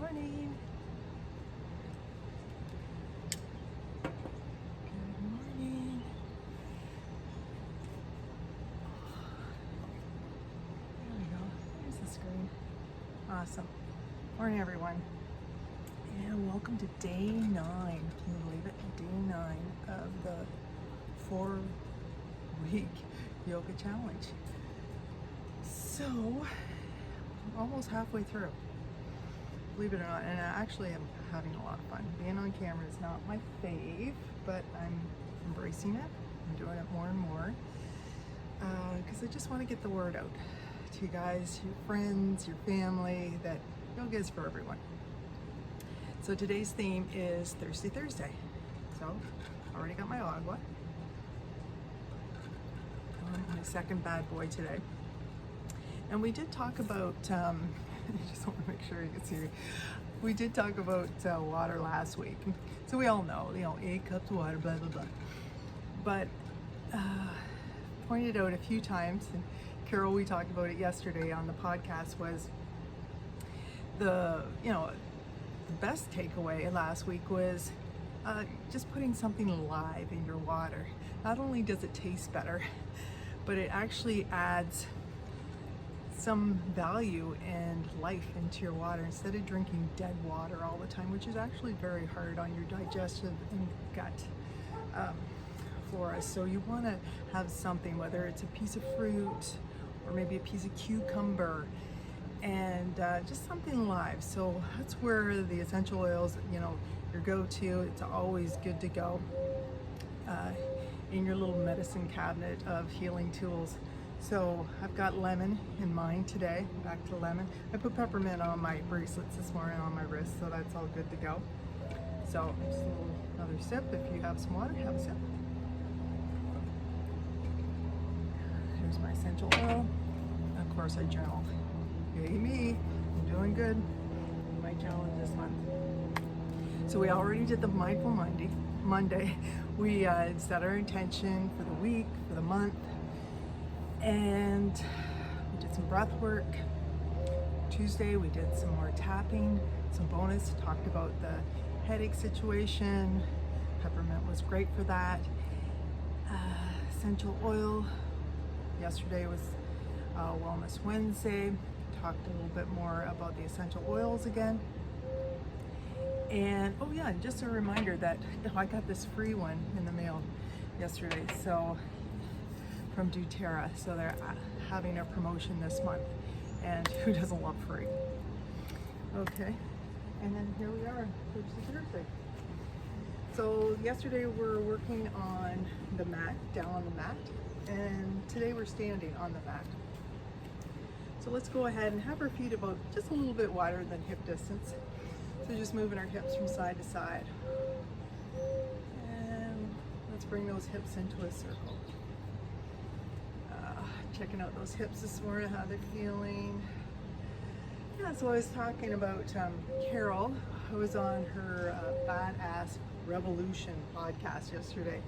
morning. Good morning. There we go. There's the screen. Awesome. Morning, everyone. And welcome to day 9. Can you believe it? Day 9 of the 4-week yoga challenge. So, almost halfway through. Believe it or not, and I actually am having a lot of fun. Being on camera is not my fave, but I'm embracing it. I'm doing it more and more because I just want to get the word out to you guys, your friends, your family, that yoga is for everyone. So today's theme is Thirsty Thursday. So, already got my agua. My second bad boy today. And we did talk about, I just want to make sure you can see, we did talk about water last week. So we all know, 8 cups of water, blah, blah, blah. But pointed out a few times, and Carol, we talked about it yesterday on the podcast, was the best takeaway last week was just putting something live in your water. Not only does it taste better, but it actually adds some value and life into your water instead of drinking dead water all the time, which is actually very hard on your digestive and gut flora. So you want to have something, whether it's a piece of fruit or maybe a piece of cucumber, and just something live. So that's where the essential oils, your go-to, it's always good to go in your little medicine cabinet of healing tools. So I've got lemon in mine today. Back to lemon. I put peppermint on my bracelets this morning on my wrist, so that's all good to go. So just another sip. If you have some water, have a sip. Here's my essential oil. Of course, I journal. Yay me! I'm doing good. My challenge this month. So we already did the Mindful Monday. We set our intention for the week, for the month. And we did some breath work. Tuesday we did some more tapping, some bonus, talked about the headache situation. Peppermint was great for that. Essential oil. Yesterday was Wellness Wednesday. Talked a little bit more about the essential oils again. And oh yeah, just a reminder that I got this free one in the mail yesterday. So from doTERRA, so they're having a promotion this month, and who doesn't love free? Okay, and then here we are, Thursday, Thursday. So yesterday we're working on the mat, down on the mat, and today we're standing on the mat. So let's go ahead and have our feet about just a little bit wider than hip distance. So just moving our hips from side to side. And let's bring those hips into a circle. Checking out those hips this morning, how they're feeling. Yeah, so I was talking about Carol, who was on her Badass Revolution podcast yesterday,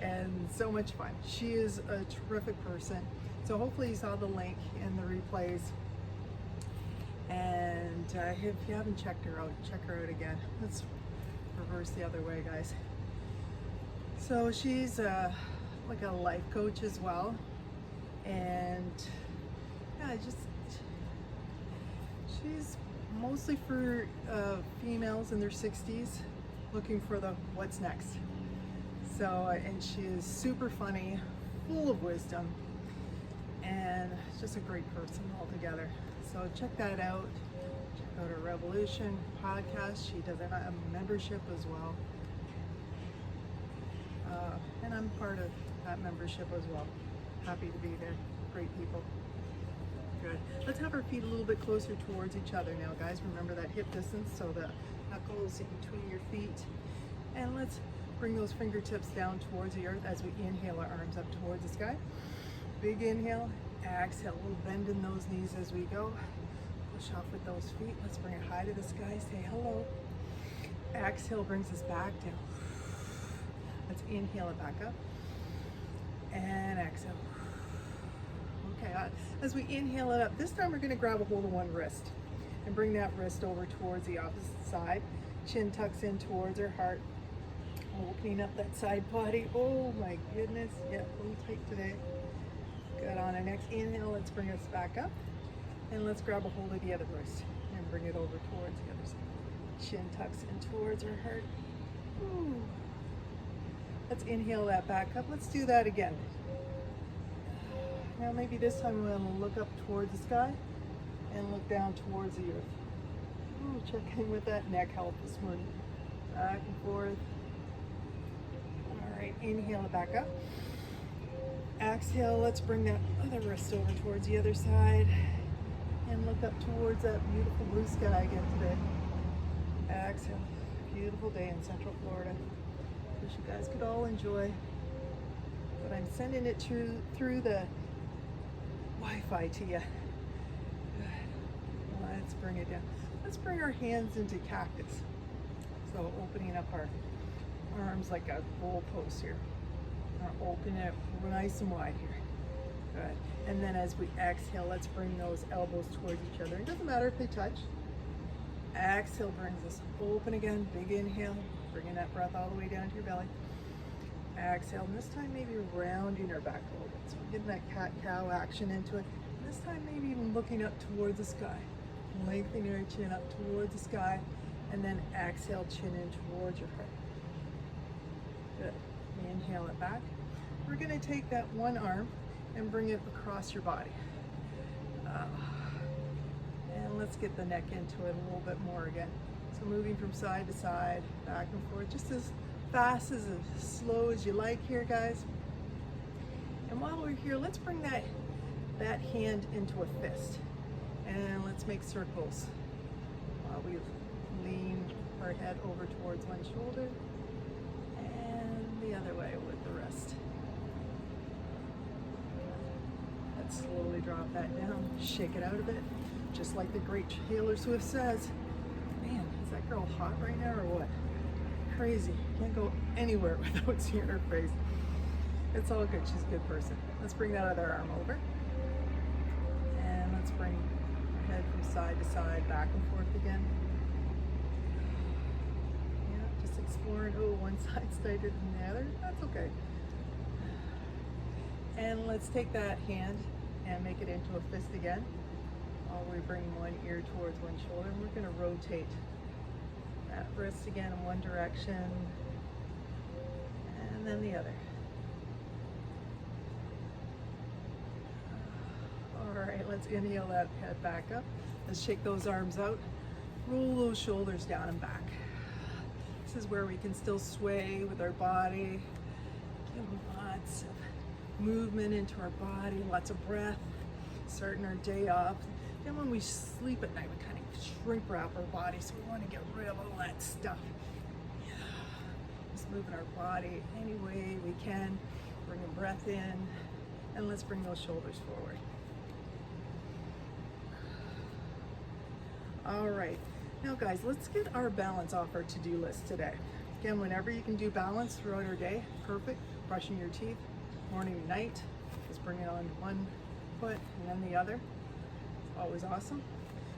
and so much fun. She is a terrific person. So hopefully you saw the link in the replays. And if you haven't checked her out, check her out again. Let's reverse the other way, guys. So she's like a life coach as well. And yeah, she's mostly for females in their 60s looking for the what's next. So, and she is super funny, full of wisdom, and just a great person altogether. So check that out. Check out her Revolution podcast. She does a membership as well. And I'm part of that membership as well. Happy to be there. Great people. Good. Let's have our feet a little bit closer towards each other now, guys. Remember that hip distance, so the knuckles in between your feet. And let's bring those fingertips down towards the earth as we inhale, our arms up towards the sky. Big inhale, exhale, a little bend in those knees as we go. Push off with those feet. Let's bring it high to the sky, say hello. Exhale brings us back down. Let's inhale it back up. And exhale. Okay, as we inhale it up, this time we're going to grab a hold of one wrist. and bring that wrist over towards the opposite side. Chin tucks in towards her heart, opening up that side body. Oh my goodness, yeah, a little tight today. Good. On our next inhale, let's bring us back up, and let's grab a hold of the other wrist and bring it over towards the other side. Chin tucks in towards her heart. Ooh. Let's inhale that back up. Let's do that again. Now maybe this time we're going to look up towards the sky and look down towards the earth. Ooh, check in with that neck health this morning. Back and forth. All right, inhale it back up. Exhale, let's bring that other wrist over towards the other side and look up towards that beautiful blue sky again today. Exhale. Beautiful day in Central Florida. Wish you guys could all enjoy. But I'm sending it through the Wi-Fi to you. Let's bring it down. Let's bring our hands into cactus. So opening up our arms like a goal post here. Open it nice and wide here. Good. And then as we exhale, let's bring those elbows towards each other. It doesn't matter if they touch. Exhale brings us open again. Big inhale. Bringing that breath all the way down to your belly. Exhale. And this time maybe rounding our back a little bit. So we're getting that cat-cow action into it. And this time maybe even looking up towards the sky. Lengthening your chin up towards the sky. And then exhale, chin in towards your heart. Good. Inhale it back. We're going to take that one arm and bring it across your body. And let's get the neck into it a little bit more again. So moving from side to side, back and forth, just as fast as slow as you like here, guys. And while we're here, let's bring that hand into a fist. And let's make circles while we lean our head over towards one shoulder and the other way with the rest. Let's slowly drop that down, shake it out a bit, just like the great Taylor Swift says. Man, is that girl hot right now or what? Crazy. Can't go anywhere without seeing her face. It's all good. She's a good person. Let's bring that other arm over. And let's bring our head from side to side, back and forth again. Yeah, just exploring. Oh, one side's tighter than the other. That's okay. And let's take that hand and make it into a fist again. While we bring one ear towards one shoulder, and we're going to rotate that wrist again in one direction and then the other. All right, let's inhale that head back up. Let's shake those arms out, roll those shoulders down and back. This is where we can still sway with our body, give lots of movement into our body, lots of breath, starting our day off. Then when we sleep at night, we kind of shrink wrap our body, so we want to get rid of all that stuff. Yeah. Just moving our body any way we can, bringing breath in, and let's bring those shoulders forward. All right, now guys, let's get our balance off our to-do list today. Again, whenever you can do balance throughout our day, perfect. Brushing your teeth, morning and night, just bring it on one foot and then the other. Always awesome.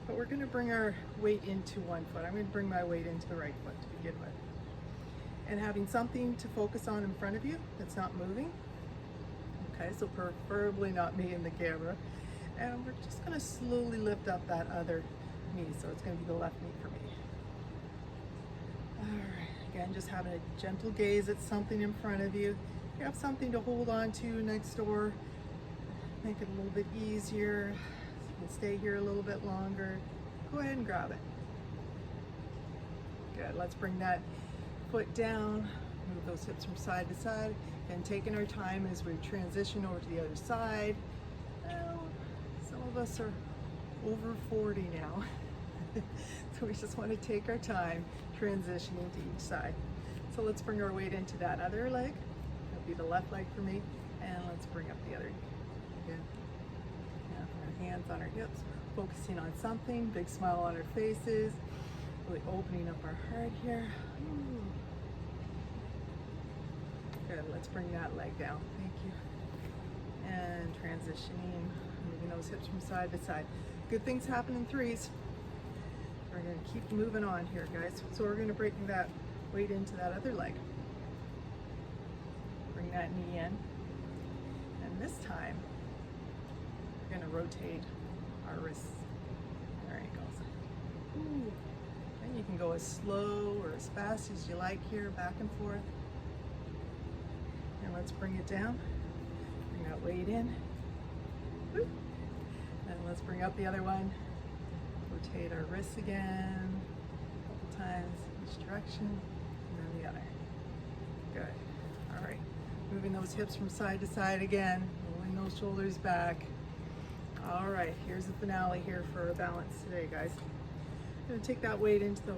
But we're going to bring our weight into one foot. I'm going to bring my weight into the right foot to begin with. And having something to focus on in front of you that's not moving. Okay, so preferably not me in the camera. And we're just going to slowly lift up that other knee. So it's going to be the left knee for me. All right, again, just having a gentle gaze at something in front of you. If you have something to hold on to next door, make it a little bit easier. You can stay here a little bit longer. Go ahead and grab it. Good, let's bring that foot down, move those hips from side to side, and taking our time as we transition over to the other side. Well, some of us are over 40 now, so we just want to take our time transitioning to each side. So let's bring our weight into that other leg. That'll be the left leg for me, and let's bring up the other knee. Good. Our hands on our hips, focusing on something, big smile on our faces, really opening up our heart here. Ooh. Good, let's bring that leg down, thank you. And transitioning, moving those hips from side to side. Good things happen in threes. We're going to keep moving on here, guys. So we're going to bring that weight into that other leg. Bring that knee in. And this time, we're going to rotate our wrists. There it goes. Ooh. And you can go as slow or as fast as you like here, back and forth. And let's bring it down. Bring that weight in. Woo. And let's bring up the other one. Rotate our wrists again. A couple times each direction. And then the other. Good. All right. Moving those hips from side to side again. Rolling those shoulders back. All right. Here's the finale here for a balance today, guys. I'm going to take that weight into the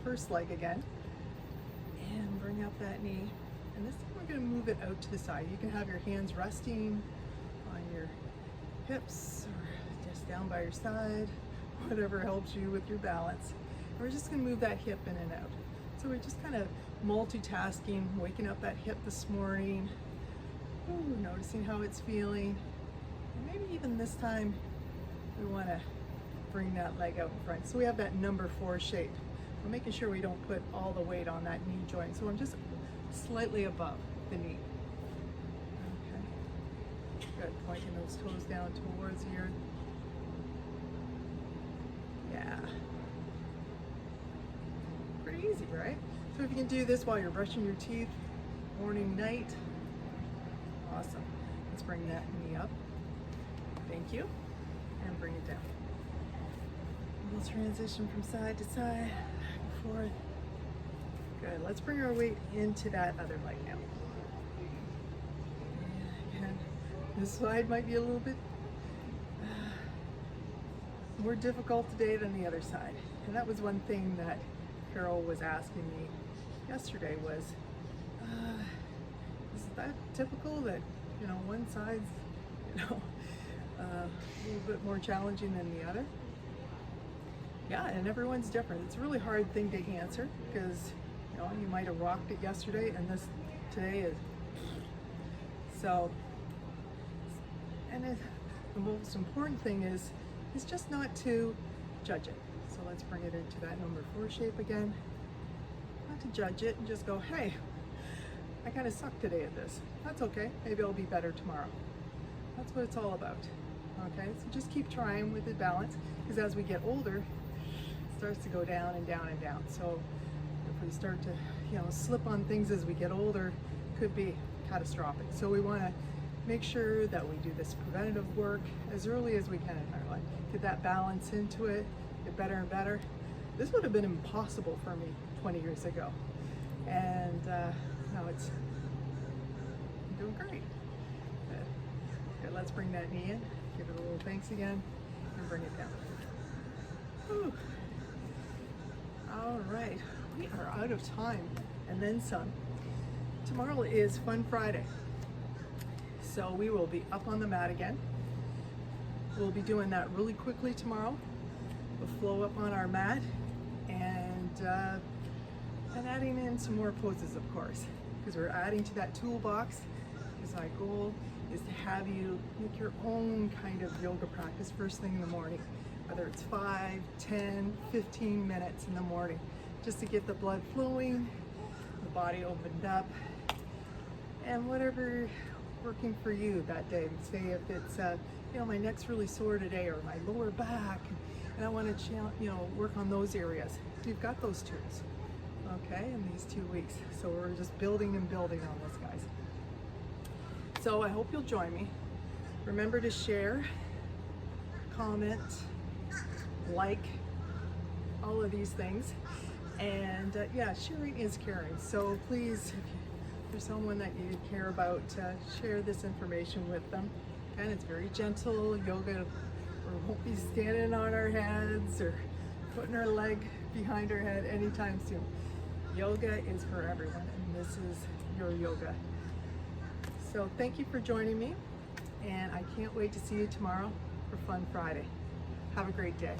first leg again. And bring up that knee. And this time we're going to move it out to the side. You can have your hands resting on your hips or just down by your side, whatever helps you with your balance. And we're just going to move that hip in and out. So we're just kind of multitasking, waking up that hip this morning, ooh, noticing how it's feeling. And maybe even this time we want to bring that leg out in front. So we have that number 4 shape. We're making sure we don't put all the weight on that knee joint. So I'm just slightly above the knee. Okay. Good. Pointing those toes down towards here. Yeah. Pretty easy, right? So if you can do this while you're brushing your teeth, morning, night, awesome. Let's bring that knee up. Thank you. And bring it down. We'll transition from side to side, back and forth. Good. Let's bring our weight into that other leg now. And again, this side might be a little bit more difficult today than the other side. And that was one thing that Carol was asking me yesterday was, is that typical that, you know, one side's, you know, a little bit more challenging than the other? Yeah, and everyone's different. It's a really hard thing to answer because, you know, you might have rocked it yesterday and this today is. So, and the most important thing is just not to judge it. So let's bring it into that number 4 shape again. Not to judge it and just go, hey, I kind of suck today at this. That's okay. Maybe I'll be better tomorrow. That's what it's all about. Okay, so just keep trying with the balance because as we get older, it starts to go down and down and down. So if we start to, you know, slip on things as we get older, it could be catastrophic. So we want to make sure that we do this preventative work as early as we can in our life. Get that balance into it, get better and better. This would have been impossible for me 20 years ago. And now it's doing great. Good. Good. Let's bring that knee in, give it a little thanks again, and bring it down. Whew. All right, we are out of time and then some. Tomorrow is Fun Friday. So we will be up on the mat again. We'll be doing that really quickly tomorrow. We'll flow up on our mat and adding in some more poses, of course, because we're adding to that toolbox. Because my goal is to have you make your own kind of yoga practice first thing in the morning, whether it's 5, 10, 15 minutes in the morning, just to get the blood flowing, the body opened up, and whatever working for you that day. Say if it's you know, my neck's really sore today, or my lower back, and I want to, you know, work on those areas. You've got those tools, okay, in these 2 weeks. So we're just building and building on this, guys. So I hope you'll join me. Remember to share, comment, like, all of these things, and yeah, sharing is caring. So please, if there's someone that you care about, share this information with them. And it's very gentle yoga. We won't be standing on our heads or putting our leg behind our head anytime soon. Yoga is for everyone, and this is your yoga. So thank you for joining me, and I can't wait to see you tomorrow for Fun Friday. Have a great day.